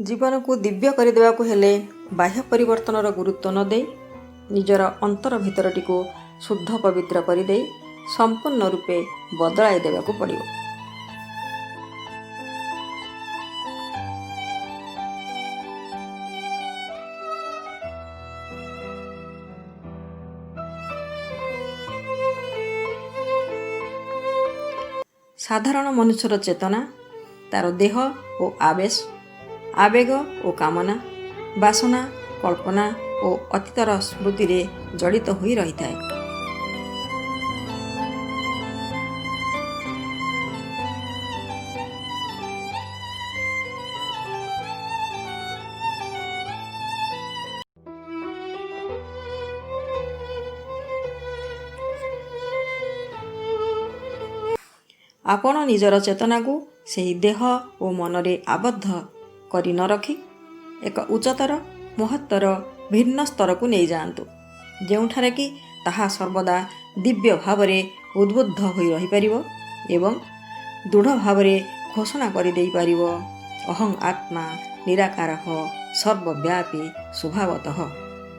जीवन को दिव्य करदेवाकू हेले बाह्य परिवर्तनर गुरुत्व न दे निजर अंतर भितरटी को शुद्ध पवित्र करदे संपूर्ण रूपे बदलाई देवाकू पड़िବ। साधारण मनुष्यर चेतना तार देह और आवेग और कामना बासना कल्पना और अतीतर स्मृति रे जड़ित होई रही थाए। आपण निजर चेतना को सही देह और मनरे आबद्ध करी न रखी एक उच्चतर महत्तर भिन्न स्तर को नहीं जातु जोठारे कि ताहा सर्वदा दिव्य भाव उद्बुद्ध होई रही परिवो एवं दृढ़ भाव घोषणा करि देई परिवो अहं आत्मा निराकार सर्वव्यापी स्वभावतः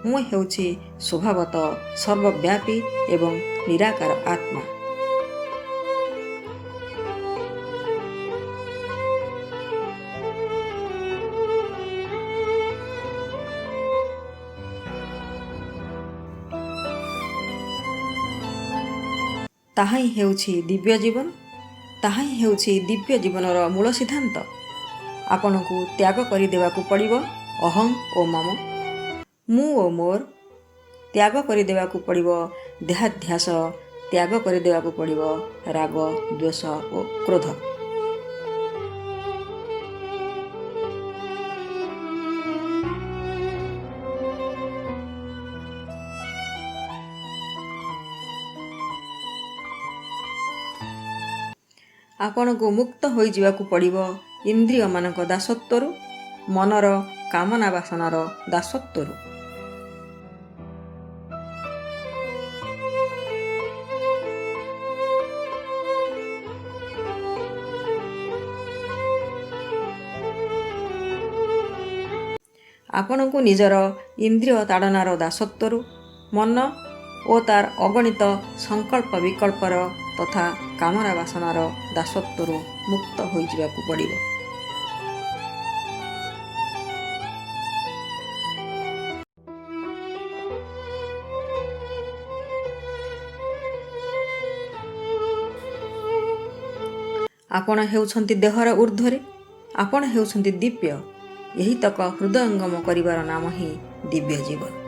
मु हेउछि स्वभावत सर्वव्यापी एवं निराकार आत्मा। ताहा ही हेउछि दिव्य जीवन, ताहा ही हेउछि दिव्य जीवनर मूल सिद्धांत। आपनकु त्याग करि देवाकू पड़िबो अहं ओ मम मु ओ मोर त्याग करि देवाकू पड़िबो देहाध्यास त्याग करि देवाकू पड़िबो राग द्वेष ओ क्रोध। आपण को मुक्त होई जीवाकू पड़िबो इंद्रिय मानक दासत्वरु मनर कामना वासनार दासत्वरु। आपण को निजर इंद्रिय ताड़नार दासत्वरु मन ओ तार अगणित संकल्प विकल्पर तथा कामना वासनार दासत्वरु मुक्त होई जीवाकू पड़िबो। आपण हेउछंती देहर ऊर्ध्वरे आपण हेउछंती दिव्य यही तक हृदयंगम करिवार नाम ही दिव्य जीवन।